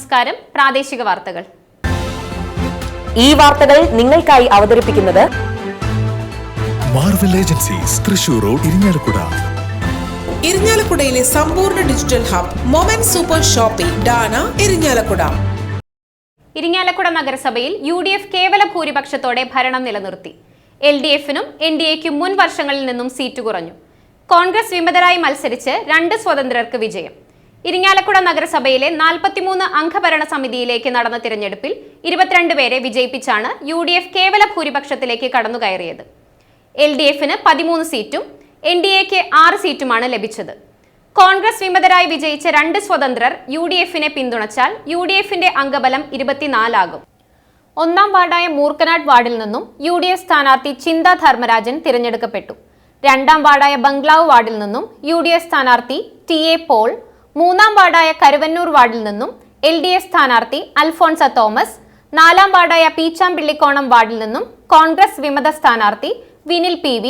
നമസ്കാരം. പ്രാദേശിക വാർത്തകൾ. ഈ വാർത്തകൾ നിങ്ങൾക്കായി അവതരിപ്പിക്കുന്നത് Marvel Agencies Thrissur road Irinjalakuda. ഇരിഞ്ഞാലക്കുടയിലെ സമ്പൂർണ്ണ digital hub Moment Super Shopping ഡാന ഇരിഞ്ഞാലക്കുട. ഇരിഞ്ഞാലക്കുട നഗരസഭയിൽ UDF കേവല ഭൂരിപക്ഷത്തോടെ ഭരണം നിലനിർത്തി. LDF-നും NDA-ക്കും മുൻ വർഷങ്ങളിൽ നിന്നും സീറ്റ് കുറഞ്ഞു. കോൺഗ്രസ് വിമതരായി മത്സരിച്ച് 2 സ്വതന്ത്രർക്ക് വിജയം. ഇരിഞ്ഞാലക്കുട നഗരസഭയിലെ 43 അംഗ ഭരണ സമിതിയിലേക്ക് നടന്ന തിരഞ്ഞെടുപ്പിൽ 22 പേരെ വിജയിപ്പിച്ചാണ് UDF കേവല ഭൂരിപക്ഷത്തിലേക്ക് കടന്നുകയറിയത്. LDF-ന് 13 സീറ്റും NDA-ക്ക് 6 സീറ്റുമാണ് ലഭിച്ചത്. കോൺഗ്രസ് വിമതരായി വിജയിച്ച 2 സ്വതന്ത്രർ UDF-നെ പിന്തുണച്ചാൽ UDF-ന്റെ അംഗബലം 24 ആകും. 1-ാം വാർഡായ മൂർക്കനാട് വാർഡിൽ നിന്നും UDF സ്ഥാനാർത്ഥി ചിന്ത ധർമ്മരാജൻ തിരഞ്ഞെടുക്കപ്പെട്ടു. 2-ാം വാർഡായ ബംഗ്ലാവ് വാർഡിൽ നിന്നും UDF സ്ഥാനാർത്ഥി TA പോൾ, 3-ാം വാർഡായ കരുവന്നൂർ വാർഡിൽ നിന്നും LDF സ്ഥാനാർത്ഥി അൽഫോൺസ തോമസ്, 4-ാം വാർഡായ പീച്ചാമ്പിള്ളിക്കോണം വാർഡിൽ നിന്നും കോൺഗ്രസ് വിമത സ്ഥാനാർത്ഥി വിനിൽ PV,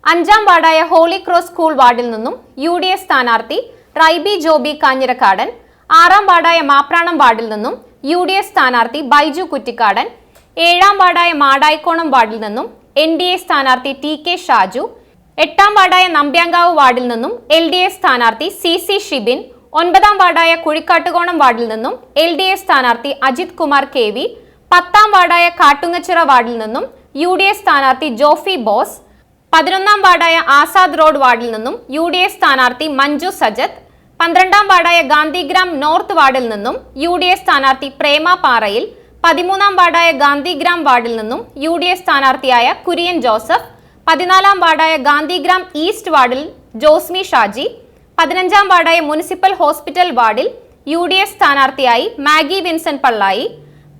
5-ാം വാർഡായ ഹോളി ക്രോസ് സ്കൂൾ വാർഡിൽ നിന്നും UDF സ്ഥാനാർത്ഥി റൈബി ജോബി കാഞ്ഞിരക്കാടൻ, 6-ാം വാർഡായ മാപ്രാണം വാർഡിൽ നിന്നും UDF സ്ഥാനാർത്ഥി ബൈജു കുറ്റിക്കാടൻ, 7-ാം വാർഡായ മാടായിക്കോണം വാർഡിൽ നിന്നും NDA സ്ഥാനാർത്ഥി TK ഷാജു, 8-ാം വാർഡായ നമ്പ്യാങ്കാവ് വാർഡിൽ നിന്നും LDF സ്ഥാനാർത്ഥി CC ഷിബിൻ, 9-ാം വാർഡായ കുഴിക്കാട്ടുകോണം വാർഡിൽ നിന്നും LDF സ്ഥാനാർത്ഥി അജിത് കുമാർ KV, 10-ാം വാർഡായ കാട്ടുങ്ങച്ചിറ വാർഡിൽ നിന്നും UDF സ്ഥാനാർത്ഥി ജോഫി ബോസ്, 11-ാം വാർഡായ ആസാദ് റോഡ് വാർഡിൽ നിന്നും UDF സ്ഥാനാർത്ഥി മഞ്ജു സജത്ത്, 12-ാം വാർഡായ ഗാന്ധിഗ്രാം നോർത്ത് വാർഡിൽ നിന്നും UDF സ്ഥാനാർത്ഥി പ്രേമ പാറയിൽ, 13-ാം വാർഡായ ഗാന്ധിഗ്രാം വാർഡിൽ നിന്നും UDF സ്ഥാനാർത്ഥിയായ കുര്യൻ ജോസഫ്, 14-ാം വാർഡായ ഗാന്ധിഗ്രാം ഈസ്റ്റ് വാർഡിൽ ജോസ്മി ഷാജി, 15-ാം വാർഡായ മുനിസിപ്പൽ ഹോസ്പിറ്റൽ വാർഡിൽ UDF സ്ഥാനാർത്ഥിയായി മാഗി വിൻസെന്റ് പള്ളായി,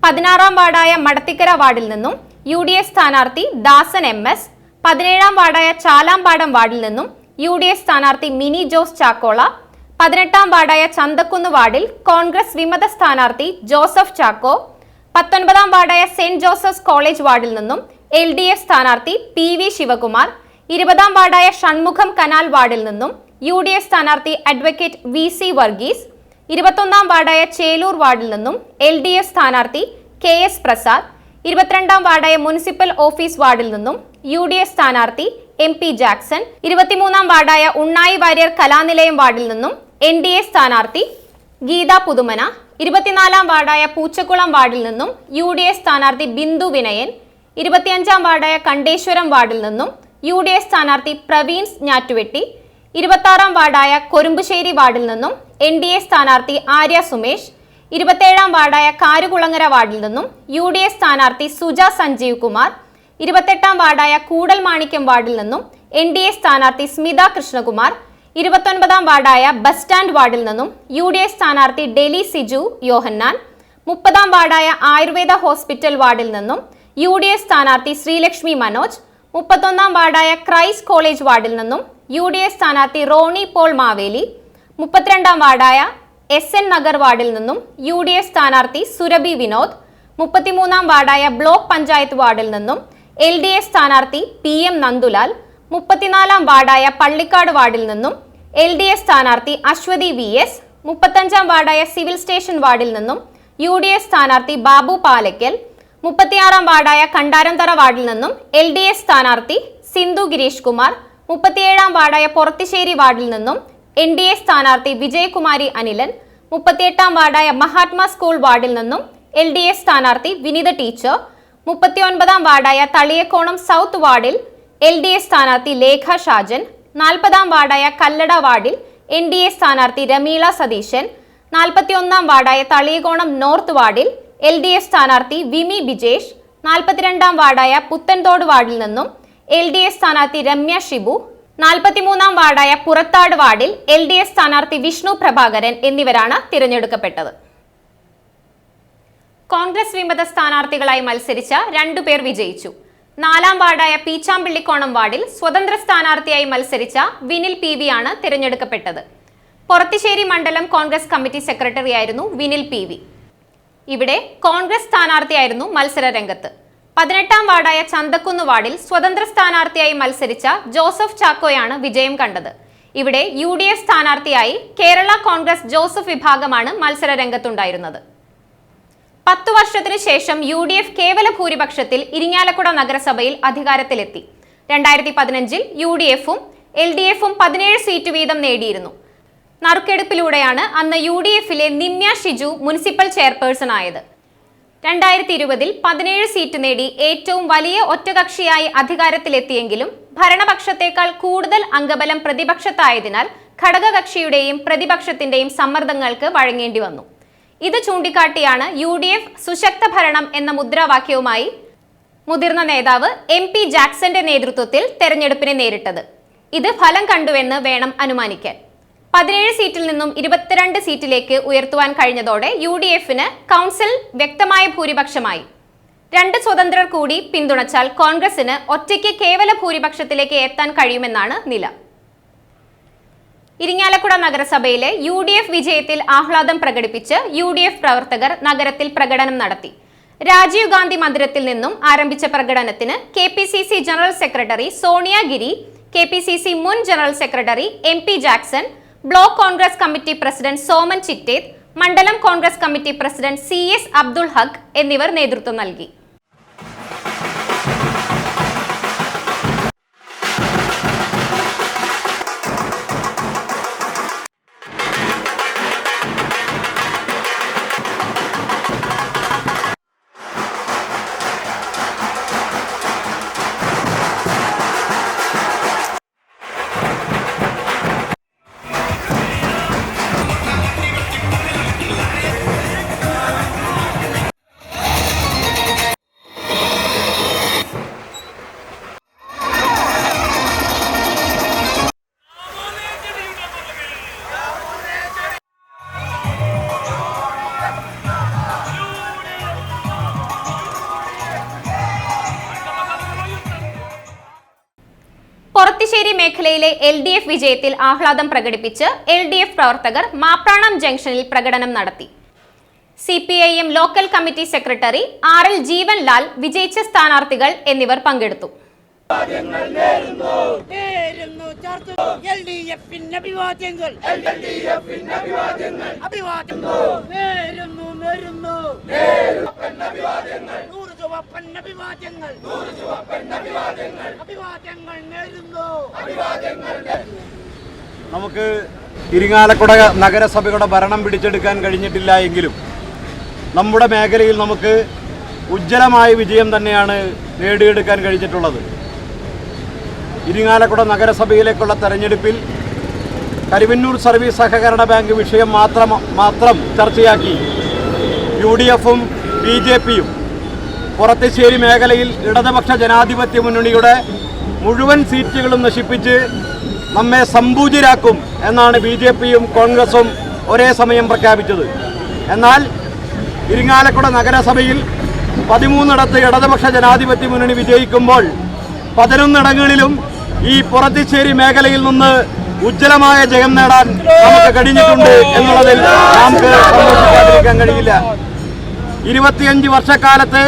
16-ാം വാർഡായ മടത്തിക്കര വാർഡിൽ നിന്നും UDF സ്ഥാനാർത്ഥി ദാസൻ MS, 17-ാം വാർഡായ ചാലാമ്പാടം വാർഡിൽ നിന്നും UDF സ്ഥാനാർത്ഥി മിനി ജോസ് ചാക്കോള, 18-ാം വാർഡായ ചന്തക്കുന്ന് വാർഡിൽ കോൺഗ്രസ് വിമത സ്ഥാനാർത്ഥി ജോസഫ് ചാക്കോ, 19-ാം വാർഡായ സെന്റ് ജോസഫ്സ് കോളേജ് വാർഡിൽ നിന്നും LDF സ്ഥാനാർത്ഥി PV ശിവകുമാർ, 20-ാം വാർഡായ ഷൺമുഖം കനാൽ വാർഡിൽ നിന്നും UDF സ്ഥാനാർത്ഥി അഡ്വക്കേറ്റ് VC വർഗീസ്, 21-ാം വാർഡായ ചേലൂർ വാർഡിൽ നിന്നും LDF സ്ഥാനാർത്ഥി KS പ്രസാദ്, 22-ാം വാർഡായ മുനിസിപ്പൽ ഓഫീസ് വാർഡിൽ നിന്നും UDF സ്ഥാനാർത്ഥി MP ജാക്സൺ, 23-ാം വാർഡായ ഉണ്ണായി വാര്യർ കലാനിലയം വാർഡിൽ നിന്നും NDA സ്ഥാനാർത്ഥി ഗീത പുതുമന, 24-ാം വാർഡായ പൂച്ചക്കുളം വാർഡിൽ നിന്നും UDF സ്ഥാനാർത്ഥി ബിന്ദു വിനയൻ, 25-ാം വാർഡായ കണ്ടേശ്വരം വാർഡിൽ നിന്നും UDF സ്ഥാനാർത്ഥി പ്രവീൺസ് ഞാറ്റുവെട്ടി, 26-ാം വാർഡായ കൊരുമ്പുശ്ശേരി വാർഡിൽ നിന്നും NDA സ്ഥാനാർത്ഥി ആര്യ സുമേഷ്, 27-ാം വാർഡായ കാരുകുളങ്ങര വാർഡിൽ നിന്നും UDF സ്ഥാനാർത്ഥി സുജ സഞ്ജീവ് കുമാർ, 28-ാം വാർഡായ കൂടൽ മാണിക്യം വാർഡിൽ നിന്നും NDA സ്ഥാനാർത്ഥി സ്മിത കൃഷ്ണകുമാർ, 29-ാം വാർഡായ ബസ് സ്റ്റാൻഡ് വാർഡിൽ നിന്നും UDF സ്ഥാനാർത്ഥി ഡെലി സിജു യോഹന്നാൻ, 30-ാം വാർഡായ ആയുർവേദ ഹോസ്പിറ്റൽ വാർഡിൽ നിന്നും UDF സ്ഥാനാർത്ഥി ശ്രീലക്ഷ്മി മനോജ്, 31-ാം വാർഡായ ക്രൈസ്റ്റ് കോളേജ് വാർഡിൽ നിന്നും UDF സ്ഥാനാർത്ഥി റോണി പോൾ മാവേലി, 32-ാം വാർഡായ SN നഗർ വാർഡിൽ നിന്നും UDF സ്ഥാനാർത്ഥി സുരഭി വിനോദ്, 33-ാം വാർഡായ ബ്ലോക്ക് പഞ്ചായത്ത് വാർഡിൽ നിന്നും LDF സ്ഥാനാർത്ഥി PM നന്ദുലാൽ, 34-ാം വാർഡായ പള്ളിക്കാട് വാർഡിൽ നിന്നും LDF സ്ഥാനാർത്ഥി അശ്വതി VS, 35-ാം വാർഡായ സിവിൽ സ്റ്റേഷൻ വാർഡിൽ നിന്നും UDF സ്ഥാനാർത്ഥി ബാബു പാലക്കൽ, 36-ാം വാർഡായ കണ്ടാരംതറ വാർഡിൽ നിന്നും LDF സ്ഥാനാർത്ഥി സിന്ധു ഗിരീഷ് കുമാർ, 37-ാം വാർഡായ പൊറത്തിശ്ശേരി വാർഡിൽ നിന്നും NDA സ്ഥാനാർത്ഥി വിജയകുമാരി അനിലൻ, 38-ാം വാർഡായ മഹാത്മാ സ്കൂൾ വാർഡിൽ നിന്നും LDF സ്ഥാനാർത്ഥി വിനിത ടീച്ചർ, 39-ാം വാർഡായ തളിയക്കോണം സൗത്ത് വാർഡിൽ LDF സ്ഥാനാർത്ഥി ലേഖ ഷാജൻ, 40-ാം വാർഡായ കല്ലട വാർഡിൽ NDA സ്ഥാനാർത്ഥി രമീള സതീശൻ, 41-ാം വാർഡായ തളിയക്കോണം നോർത്ത് വാർഡിൽ LDF സ്ഥാനാർത്ഥി വിമി ബിജേഷ്, 42-ാം വാർഡായ പുത്തൻതോട് വാർഡിൽ നിന്നും LDF സ്ഥാനാർത്ഥി രമ്യ ഷിബു, 43-ാം വാർഡായ പുറത്താട് വാർഡിൽ LDF സ്ഥാനാർത്ഥി വിഷ്ണു പ്രഭാകരൻ എന്നിവരാണ് തിരഞ്ഞെടുക്കപ്പെട്ടത്. കോൺഗ്രസ് വിമത സ്ഥാനാർത്ഥികളായി മത്സരിച്ച 2 പേർ വിജയിച്ചു. 4-ാം വാർഡായ പീച്ചാമ്പിള്ളിക്കോണം വാർഡിൽ സ്വതന്ത്ര സ്ഥാനാർത്ഥിയായി മത്സരിച്ച വിനിൽ PV ആണ് തിരഞ്ഞെടുക്കപ്പെട്ടത്. പൊറത്തിശ്ശേരി മണ്ഡലം കോൺഗ്രസ് കമ്മിറ്റി സെക്രട്ടറിയായിരുന്നു വിനിൽ PV. ഇവിടെ കോൺഗ്രസ് സ്ഥാനാർത്ഥിയായിരുന്നു മത്സര രംഗത്ത്. 18-ാം വാർഡായ ചന്തക്കുന്ന് വാർഡിൽ സ്വതന്ത്ര സ്ഥാനാർത്ഥിയായി മത്സരിച്ച ജോസഫ് ചാക്കോയാണ് വിജയം കണ്ടത്. ഇവിടെ UDF സ്ഥാനാർത്ഥിയായി കേരള കോൺഗ്രസ് ജോസഫ് വിഭാഗമാണ് മത്സര രംഗത്തുണ്ടായിരുന്നത്. 10 വർഷത്തിനു ശേഷം UDF കേവല ഭൂരിപക്ഷത്തിൽ ഇരിങ്ങാലക്കുട നഗരസഭയിൽ അധികാരത്തിലെത്തി. 2015-ൽ UDF-ഉം LDF-ഉം 17 സീറ്റ് വീതം നേടിയിരുന്നു. നറുക്കെടുപ്പിലൂടെയാണ് അന്ന് UDF-ലെ നിമ്യ ഷിജു മുനിസിപ്പൽ ചെയർപേഴ്സൺ ആയത്. 2020-ൽ 17 സീറ്റ് നേടി ഏറ്റവും വലിയ ഒറ്റകക്ഷിയായി അധികാരത്തിലെത്തിയെങ്കിലും ഭരണപക്ഷത്തേക്കാൾ കൂടുതൽ അംഗബലം പ്രതിപക്ഷത്തായതിനാൽ ഘടകകക്ഷിയുടെയും പ്രതിപക്ഷത്തിന്റെയും സമ്മർദ്ദങ്ങൾക്ക് വഴങ്ങേണ്ടി വന്നു. ഇത് ചൂണ്ടിക്കാട്ടിയാണ് UDF സുശക്ത ഭരണം എന്ന മുദ്രാവാക്യവുമായി മുതിർന്ന നേതാവ് MP ജാക്സന്റെ നേതൃത്വത്തിൽ തെരഞ്ഞെടുപ്പിനെ നേരിട്ടത്. ഇത് ഫലം കണ്ടുവെന്ന് വേണം അനുമാനിക്കാൻ. 17 സീറ്റിൽ നിന്നും 22 സീറ്റിലേക്ക് ഉയർത്തുവാൻ കഴിഞ്ഞതോടെ UDF-ന് കൗൺസിൽ വ്യക്തമായ ഭൂരിപക്ഷമായി. 2 സ്വതന്ത്രർ കൂടി പിന്തുണച്ചാൽ കോൺഗ്രസിന് ഒറ്റയ്ക്ക് കേവല ഭൂരിപക്ഷത്തിലേക്ക് എത്താൻ കഴിയുമെന്നാണ് നില. ഇരിങ്ങാലക്കുട നഗരസഭയിലെ UDF വിജയത്തിൽ ആഹ്ലാദം പ്രകടിപ്പിച്ച് UDF പ്രവർത്തകർ നഗരത്തിൽ പ്രകടനം നടത്തി. രാജീവ് ഗാന്ധി മന്ദിരത്തിൽ നിന്നും ആരംഭിച്ച പ്രകടനത്തിന് KPCC general secretary Sonia Giri, KPCC മുൻ general secretary MP Jackson, block Congress committee president Soman Chittethu, മണ്ഡലം Congress committee president CS Abdul Haq എന്നിവർ നേതൃത്വം നൽകി. പൊറത്തിശ്ശേരി മേഖലയിലെ LDF വിജയത്തിൽ ആഹ്ലാദം പ്രകടിപ്പിച്ച് LDF പ്രവർത്തകർ മാപ്രാണം ജംഗ്ഷനിൽ പ്രകടനം നടത്തി. CPIM local committee secretary RL ജീവൻ ലാൽ, വിജയിച്ച സ്ഥാനാർത്ഥികൾ എന്നിവർ പങ്കെടുത്തു. നമുക്ക് ഇരിങ്ങാലക്കുട നഗരസഭയുടെ ഭരണം പിടിച്ചെടുക്കാൻ കഴിഞ്ഞിട്ടില്ല എങ്കിലും നമ്മുടെ മേഖലയിൽ നമുക്ക് ഉജ്ജ്വലമായ വിജയം തന്നെയാണ് നേടിയെടുക്കാൻ കഴിഞ്ഞിട്ടുള്ളത്. ഇരിങ്ങാലക്കുട നഗരസഭയിലേക്കുള്ള തെരഞ്ഞെടുപ്പിൽ കരുവന്നൂർ സർവീസ് സഹകരണ ബാങ്ക് വിഷയം മാത്രം ചർച്ചയാക്കി UDF-ഉം BJP-യും പൊറത്തിശ്ശേരി മേഖലയിൽ ഇടതുപക്ഷ ജനാധിപത്യ മുന്നണിയുടെ മുഴുവൻ സീറ്റുകളും നശിപ്പിച്ച് നമ്മെ സമ്പൂജ്യരാക്കും എന്നാണ് BJP-യും കോൺഗ്രസും ഒരേ സമയം പ്രഖ്യാപിച്ചത്. എന്നാൽ ഇരിങ്ങാലക്കുട നഗരസഭയിൽ 13 ഇടതുപക്ഷ ജനാധിപത്യ മുന്നണി വിജയിക്കുമ്പോൾ 11 ഈ പൊറത്തിശ്ശേരി മേഖലയിൽ നിന്ന് ഉജ്ജ്വലമായ ജയം നേടാൻ നമുക്ക് കഴിഞ്ഞിട്ടുണ്ട് എന്നുള്ളതിൽ നമുക്ക് സന്തോഷിക്കാതിരിക്കാൻ കഴിയില്ല. 25 വർഷക്കാലത്തെ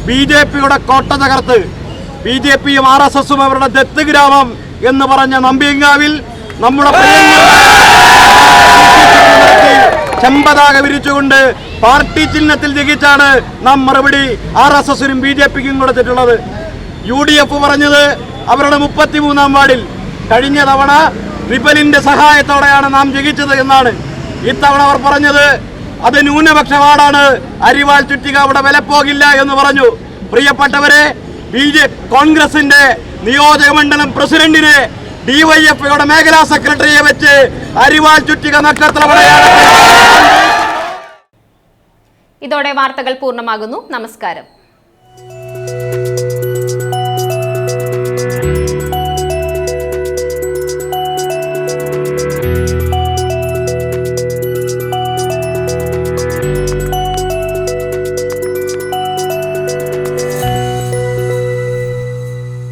BJP-യുടെ കോട്ട തകർത്ത് BJP-യും RSS-ഉം അവരുടെ ദത്ത് ഗ്രാമം എന്ന് പറഞ്ഞ നമ്പിയങ്കാവിൽ നമ്മുടെ ചെമ്പതാക വിരിച്ചുകൊണ്ട് പാർട്ടി ചിഹ്നത്തിൽ ജയിച്ചാണ് നാം മറുപടി RSS-നും BJP-ക്കും കൊടുത്തിട്ടുള്ളത്. UDF പറഞ്ഞത് അവരുടെ 33-ാം വാർഡിൽ കഴിഞ്ഞ തവണ റിബലിന്റെ സഹായത്തോടെയാണ് നാം ജയിച്ചത് എന്നാണ്. ഇത്തവണ അവർ പറഞ്ഞത് അത് ന്യൂനപക്ഷ വാർഡാണ്, അരിവാൾ ചുറ്റിക അവിടെ വിലപ്പോകില്ല എന്ന് പറഞ്ഞു. പ്രിയപ്പെട്ടവരെ, കോൺഗ്രസിന്റെ നിയോജക മണ്ഡലം പ്രസിഡന്റിനെ DYFയുടെ മേഖലാ സെക്രട്ടറിയെ വെച്ച് അരിവാൾ ചുറ്റിക നക്ഷത്ര. ഇതോടെ വാർത്തകൾ പൂർണ്ണമാകുന്നു. നമസ്കാരം.